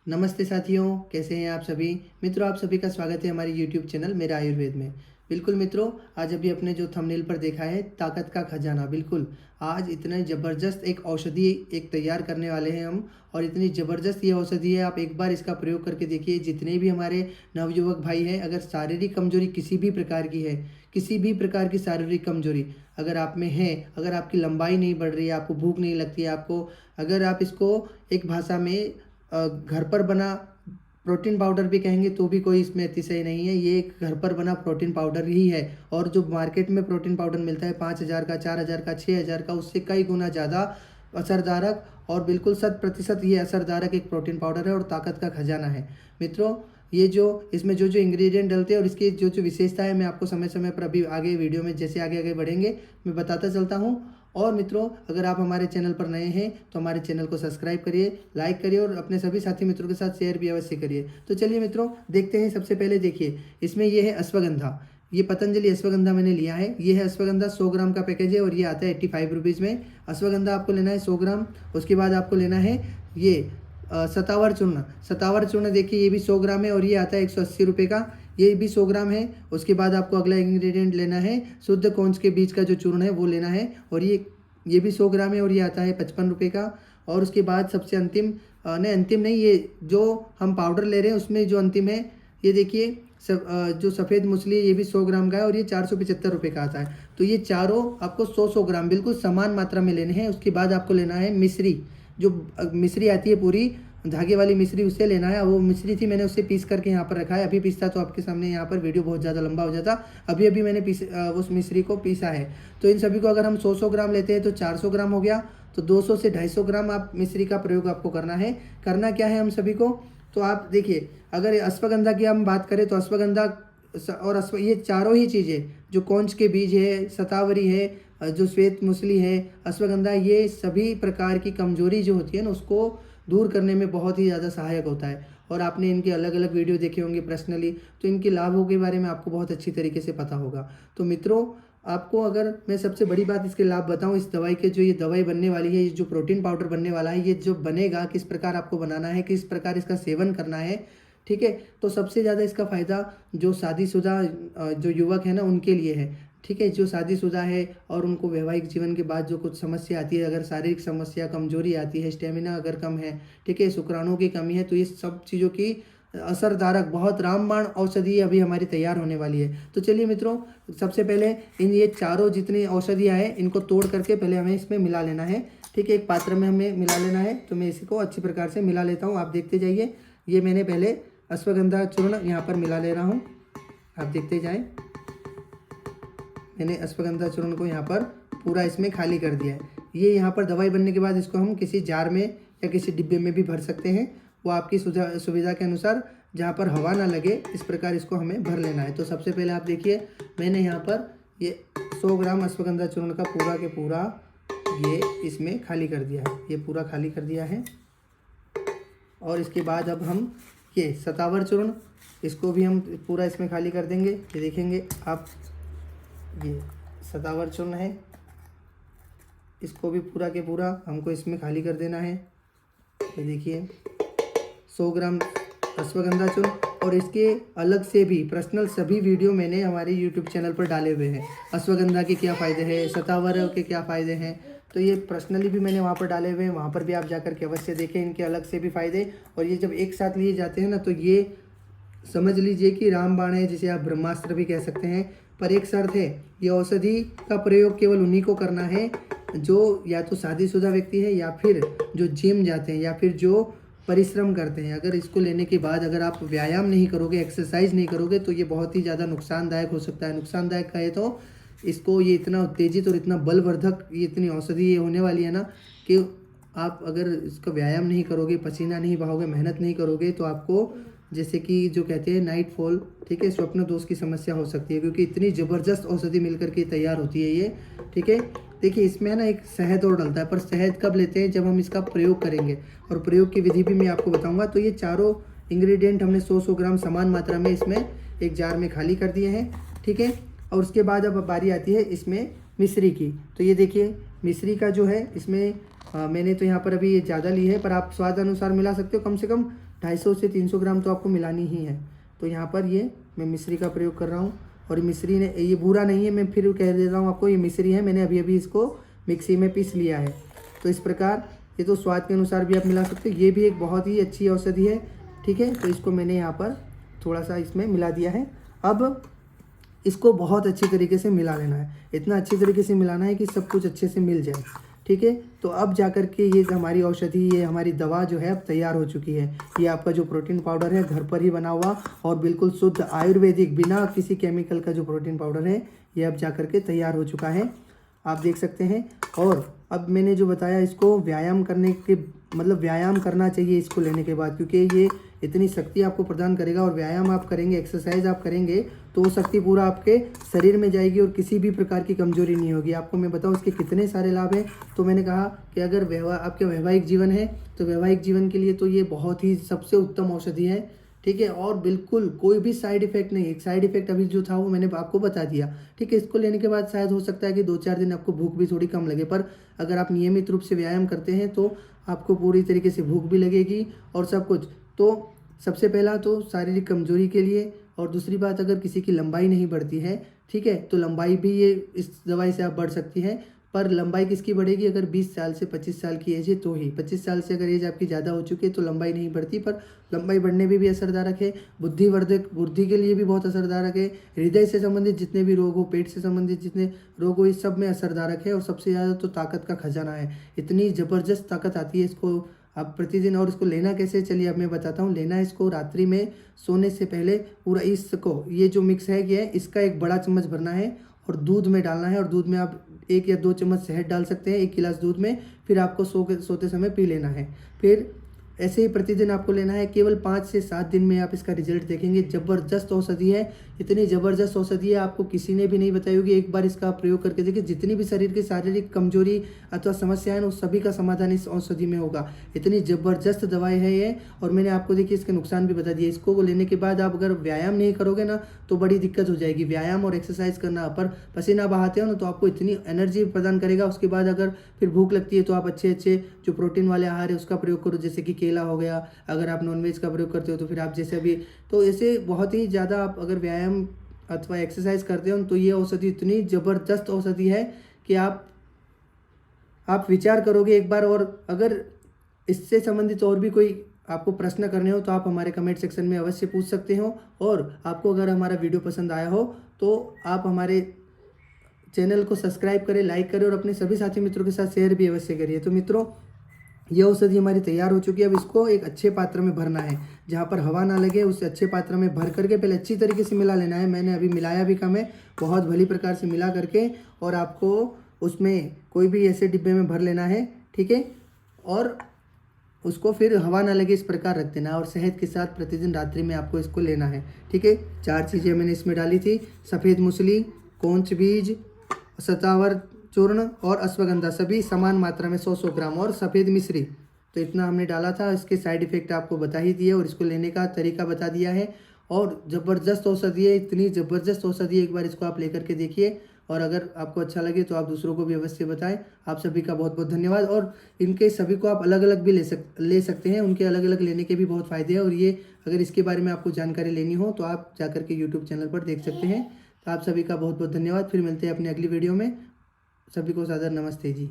नमस्ते साथियों, कैसे हैं आप सभी। मित्रों, आप सभी का स्वागत है हमारे यूट्यूब चैनल मेरा आयुर्वेद में। बिल्कुल मित्रों, आज अभी अपने जो थंबनेल पर देखा है ताकत का खजाना, बिल्कुल आज इतने ज़बरदस्त एक औषधि एक तैयार करने वाले हैं हम। और इतनी ज़बरदस्त ये औषधि है, आप एक बार इसका प्रयोग करके देखिए। जितने भी हमारे नवयुवक भाई हैं, अगर शारीरिक कमजोरी किसी भी प्रकार की है, किसी भी प्रकार की शारीरिक कमजोरी अगर आप में है, अगर आपकी लंबाई नहीं बढ़ रही है, आपको भूख नहीं लगती है, आपको अगर आप इसको एक भाषा में घर पर बना प्रोटीन पाउडर भी कहेंगे तो भी कोई इसमें अतिशय नहीं है। ये एक घर पर बना प्रोटीन पाउडर ही है। और जो मार्केट में प्रोटीन पाउडर मिलता है 5,000 का, 4,000 का, 6,000 का, उससे कई गुना ज़्यादा असरदारक और बिल्कुल 100% ये असरदारक एक प्रोटीन पाउडर है और ताकत का खजाना है। मित्रों, ये जो इसमें जो जो इंग्रेडिएंट डलते हैं और इसकी जो जो विशेषता है, मैं आपको समय समय पर अभी आगे वीडियो में जैसे आगे आगे बढ़ेंगे मैं बताता चलता हूँ। और मित्रों, अगर आप हमारे चैनल पर नए हैं तो हमारे चैनल को सब्सक्राइब करिए, लाइक करिए और अपने सभी साथी मित्रों के साथ शेयर भी अवश्य करिए। तो चलिए मित्रों, देखते हैं। सबसे पहले देखिए, इसमें ये है अश्वगंधा। ये पतंजलि अश्वगंधा मैंने लिया है। ये है अश्वगंधा, 100 ग्राम का पैकेज है और ये आता है 85 रुपीज़ में। अश्वगंधा आपको लेना है 100 ग्राम। उसके बाद आपको लेना है ये सतावर चूर्ण। सतावर चूर्ण देखिए, ये भी 100 ग्राम है और ये आता है 180 रुपये का। ये भी 100 ग्राम है। उसके बाद आपको अगला इंग्रेडिएंट लेना है शुद्ध कौंच के बीज का जो चूर्ण है वो लेना है और ये भी 100 ग्राम है और ये आता है 55 रुपये का। और उसके बाद सबसे अंतिम नहीं, अंतिम नहीं, ये जो हम पाउडर ले रहे हैं उसमें जो अंतिम है, ये देखिए जो सफ़ेद मूसली है, ये भी 100 ग्राम का है और ये 475 रुपये का आता है। तो ये चारों आपको 100-100 ग्राम बिल्कुल समान मात्रा में लेने हैं। उसके बाद आपको लेना है मिश्री। जो मिश्री आती है पूरी धागे वाली मिश्री, उससे लेना है। वो मिश्री थी, मैंने उससे पीस करके यहाँ पर रखा है। अभी पीसता तो आपके सामने यहाँ पर वीडियो बहुत ज़्यादा लंबा हो जाता। अभी अभी मैंने उस मिश्री को पीसा है। तो इन सभी को अगर हम 100-100 ग्राम लेते हैं तो 400 ग्राम हो गया। तो 200 से 250 ग्राम आप मिश्री का प्रयोग आपको करना है। करना क्या है हम सभी को, तो आप देखिए, अगर अश्वगंधा की हम बात करें तो अश्वगंधा और ये चारों ही चीज़ें, जो कौंच के बीज है, शतावरी है, जो श्वेत मूसली है, अश्वगंधा, ये सभी प्रकार की कमजोरी जो होती है ना उसको दूर करने में बहुत ही ज़्यादा सहायक होता है। और आपने इनके अलग अलग वीडियो देखे होंगे पर्सनली, तो इनके लाभों के बारे में आपको बहुत अच्छी तरीके से पता होगा। तो मित्रों, आपको अगर मैं सबसे बड़ी बात इसके लाभ बताऊं, इस दवाई के जो ये दवाई बनने वाली है, ये जो प्रोटीन पाउडर बनने वाला है, ये जो बनेगा, किस प्रकार आपको बनाना है, किस प्रकार इसका सेवन करना है, ठीक है। तो सबसे ज़्यादा इसका फ़ायदा जो शादीशुदा जो युवक है ना उनके लिए है, ठीक है। जो शादीशुदा है और उनको वैवाहिक जीवन के बाद जो कुछ समस्या आती है, अगर शारीरिक समस्या, कमजोरी आती है, स्टेमिना अगर कम है, ठीक है, शुक्राणुओं की कमी है, तो ये सब चीज़ों की असरदारक बहुत रामबाण औषधि अभी हमारी तैयार होने वाली है। तो चलिए मित्रों, सबसे पहले ये चारों जितनी औषधियाँ हैं इनको तोड़ करके पहले हमें इसमें मिला लेना है, ठीक है। एक पात्र में हमें मिला लेना है। तो मैं इसको अच्छी प्रकार से मिला लेता हूँ, आप देखते जाइए। ये मैंने पहले अश्वगंधा चूर्ण यहाँ पर मिला ले रहा हूँ, आप देखते जाएँ। मैंने अश्वगंधा चूर्ण को यहाँ पर पूरा इसमें खाली कर दिया है। ये यहाँ पर दवाई बनने के बाद इसको हम किसी जार में या किसी डिब्बे में भी भर सकते हैं, वो आपकी सुविधा के अनुसार, जहाँ पर हवा ना लगे इस प्रकार इसको हमें भर लेना है। तो सबसे पहले आप देखिए, मैंने यहाँ पर ये 100 ग्राम अश्वगंधा चूर्ण का पूरा के पूरा ये इसमें खाली कर दिया है। ये पूरा खाली कर दिया है। और इसके बाद अब हम ये शतावर चूर्ण, इसको भी हम पूरा इसमें खाली कर देंगे। ये देखेंगे आप, ये शतावर चूर्ण है, इसको भी पूरा के पूरा हमको इसमें खाली कर देना है। ये देखिए 100 ग्राम अश्वगंधा चूर्ण। और इसके अलग से भी पर्सनल सभी वीडियो मैंने हमारे यूट्यूब चैनल पर डाले हुए हैं। अश्वगंधा के क्या फ़ायदे हैं, शतावर के क्या फ़ायदे हैं, तो ये पर्सनली भी मैंने वहाँ पर डाले हुए हैं। वहाँ पर भी आप जाकर के अवश्य देखें इनके अलग से भी फ़ायदे। और ये जब एक साथ लिए जाते हैं ना, तो ये समझ लीजिए कि रामबाण है, जिसे आप ब्रह्मास्त्र भी कह सकते हैं। पर एक शर्त है, ये औषधि का प्रयोग केवल उन्हीं को करना है जो या तो शादीशुदा व्यक्ति है या फिर जो जिम जाते हैं या फिर जो परिश्रम करते हैं। अगर इसको लेने के बाद अगर आप व्यायाम नहीं करोगे, एक्सरसाइज नहीं करोगे, तो ये बहुत ही ज़्यादा नुकसानदायक हो सकता है। नुकसानदायक कहे तो इसको, ये इतना उत्तेजित और इतना बलवर्धक ये इतनी औषधि ये होने वाली है ना, कि आप अगर इसका व्यायाम नहीं करोगे, पसीना नहीं बहाओगे, मेहनत नहीं करोगे, तो आपको जैसे कि जो कहते हैं नाइट फॉल, ठीक है, स्वप्न दोष की समस्या हो सकती है। क्योंकि इतनी ज़बरदस्त औषधि मिलकर के तैयार होती है ये, ठीक है। देखिए, इसमें ना एक शहद और डलता है, पर शहद कब लेते हैं, जब हम इसका प्रयोग करेंगे। और प्रयोग की विधि भी मैं आपको बताऊंगा। तो ये चारों इंग्रेडिएंट हमने 100-100 ग्राम समान मात्रा में इसमें एक जार में खाली कर दिए हैं, ठीक है। और उसके बाद अब बारी आती है इसमें मिश्री की। तो ये देखिए, मिश्री का जो है इसमें मैंने तो यहाँ पर अभी ये ज़्यादा ली है, पर आप स्वाद अनुसार मिला सकते हो। कम से कम 250 से 300 ग्राम तो आपको मिलानी ही है। तो यहाँ पर ये मैं मिश्री का प्रयोग कर रहा हूँ, और मिश्री ने ये बुरा नहीं है, मैं फिर कह देता हूँ आपको, ये मिश्री है, मैंने अभी अभी इसको मिक्सी में पीस लिया है। तो इस प्रकार ये तो स्वाद के अनुसार भी आप मिला सकते हो, ये भी एक बहुत ही अच्छी औषधि है, ठीक है। तो इसको मैंने यहाँ पर थोड़ा सा इसमें मिला दिया है। अब इसको बहुत अच्छी तरीके से मिला लेना है, इतना अच्छी तरीके से मिलाना है कि सब कुछ अच्छे से मिल जाए, ठीक है। तो अब जाकर के ये हमारी औषधि, ये हमारी दवा जो है अब तैयार हो चुकी है। ये आपका जो प्रोटीन पाउडर है घर पर ही बना हुआ और बिल्कुल शुद्ध आयुर्वेदिक बिना किसी केमिकल का जो प्रोटीन पाउडर है, ये अब जाकर के तैयार हो चुका है, आप देख सकते हैं। और अब मैंने जो बताया, इसको व्यायाम करने के मतलब व्यायाम करना चाहिए इसको लेने के बाद, क्योंकि ये इतनी शक्ति आपको प्रदान करेगा। और व्यायाम आप करेंगे, एक्सरसाइज आप करेंगे तो वो शक्ति पूरा आपके शरीर में जाएगी और किसी भी प्रकार की कमजोरी नहीं होगी। आपको मैं बताऊं इसके कितने सारे लाभ हैं। तो मैंने कहा कि अगर आपके वैवाहिक जीवन है तो वैवाहिक जीवन के लिए तो ये बहुत ही सबसे उत्तम औषधि है, ठीक है। और बिल्कुल कोई भी साइड इफेक्ट नहीं, एक साइड इफेक्ट अभी जो था वो मैंने आपको बता दिया, ठीक है। इसको लेने के बाद शायद हो सकता है कि 2-4 दिन आपको भूख भी थोड़ी कम लगे, पर अगर आप नियमित रूप से व्यायाम करते हैं तो आपको पूरी तरीके से भूख भी लगेगी और सब कुछ। तो सबसे पहला तो शारीरिक कमजोरी के लिए, और दूसरी बात अगर किसी की लंबाई नहीं बढ़ती है, ठीक है, तो लंबाई भी ये इस दवाई से आप बढ़ सकती है। पर लंबाई किसकी बढ़ेगी, अगर 20 साल से 25 साल की एज है तो ही। 25 साल से अगर एज आपकी ज़्यादा हो चुकी है तो लंबाई नहीं बढ़ती, पर लंबाई बढ़ने में भी असरदारक है। बुद्धि के लिए भी बहुत असरदारक है। हृदय से संबंधित जितने भी रोग हो, पेट से संबंधित जितने रोग हो, इस सब में असरदारक है। और सबसे ज़्यादा तो ताकत का खजाना है, इतनी ज़बरदस्त ताकत आती है इसको आप प्रतिदिन। और इसको लेना कैसे, चलिए अब मैं बताता हूँ। लेना है इसको रात्रि में सोने से पहले, पूरा इसको ये जो मिक्स है ये इसका एक बड़ा चम्मच भरना है और दूध में डालना है। और दूध में आप 1 या 2 चम्मच शहद डाल सकते हैं 1 गिलास दूध में, फिर आपको सोते समय पी लेना है। फिर ऐसे ही प्रतिदिन आपको लेना है। केवल 5 से 7 दिन में आप इसका रिजल्ट देखेंगे। ज़बरदस्त औषधि है, इतनी ज़बरदस्त औषधि है आपको किसी ने भी नहीं बताई होगी। एक बार इसका प्रयोग करके देखिए, जितनी भी शरीर की शारीरिक कमजोरी अथवा समस्याएं उस सभी का समाधान इस औषधि में होगा। इतनी ज़बरदस्त दवाई है ये। और मैंने आपको देखिए इसके नुकसान भी बता दिए। इसको लेने के बाद आप अगर व्यायाम नहीं करोगे ना तो बड़ी दिक्कत हो जाएगी। व्यायाम और एक्सरसाइज करना, पर पसीना बहाते हो ना तो आपको इतनी एनर्जी प्रदान करेगा। उसके बाद अगर फिर भूख लगती है तो आप अच्छे अच्छे जो प्रोटीन वाले आहार है उसका प्रयोग करो, जैसे कि केला हो गया। अगर आप नॉनवेज का प्रयोग करते हो तो फिर आप जैसे अभी, तो ऐसे बहुत ही ज़्यादा आप अगर व्यायाम अथवा एक्सरसाइज करते हो तो ये औषधि इतनी ज़बरदस्त औषधि है कि आप विचार करोगे एक बार। और अगर इससे संबंधित और भी कोई आपको प्रश्न करने हो तो आप हमारे कमेंट सेक्शन में अवश्य पूछ सकते हो। और आपको अगर हमारा वीडियो पसंद आया हो तो आप हमारे चैनल को सब्सक्राइब करें, लाइक करें और अपने सभी साथी मित्रों के साथ शेयर भी अवश्य करिए। तो मित्रों, ये औषधि हमारी तैयार हो चुकी है। अब इसको एक अच्छे पात्र में भरना है, जहाँ पर हवा ना लगे, उस अच्छे पात्र में भर करके पहले अच्छी तरीके से मिला लेना है। मैंने अभी मिलाया भी कम है, बहुत भली प्रकार से मिला करके, और आपको उसमें कोई भी ऐसे डिब्बे में भर लेना है, ठीक है। और उसको फिर हवा ना लगे इस प्रकार रख देना, और शहद के साथ प्रतिदिन रात्रि में आपको इसको लेना है, ठीक है। 4 चीज़ें मैंने इसमें डाली थी: सफ़ेद मूसली, कौंच बीज, शतावर चूर्ण और अश्वगंधा, सभी समान मात्रा में 100-100 ग्राम, और सफ़ेद मिश्री। तो इतना हमने डाला था। इसके साइड इफ़ेक्ट आपको बता ही दिए और इसको लेने का तरीका बता दिया है। और ज़बरदस्त औषधि है, इतनी ज़बरदस्त औषधि है, एक बार इसको आप लेकर के देखिए। और अगर आपको अच्छा लगे तो आप दूसरों को भी अवश्य बताएं। आप सभी का बहुत बहुत धन्यवाद। और इनके सभी को आप अलग अलग भी ले सकते हैं, उनके अलग अलग लेने के भी बहुत फ़ायदे हैं। और ये अगर इसके बारे में आपको जानकारी लेनी हो तो आप जाकर के यूट्यूब चैनल पर देख सकते हैं। तो आप सभी का बहुत बहुत धन्यवाद। फिर मिलते हैं अपनी अगली वीडियो में। सभी को सादर नमस्ते जी।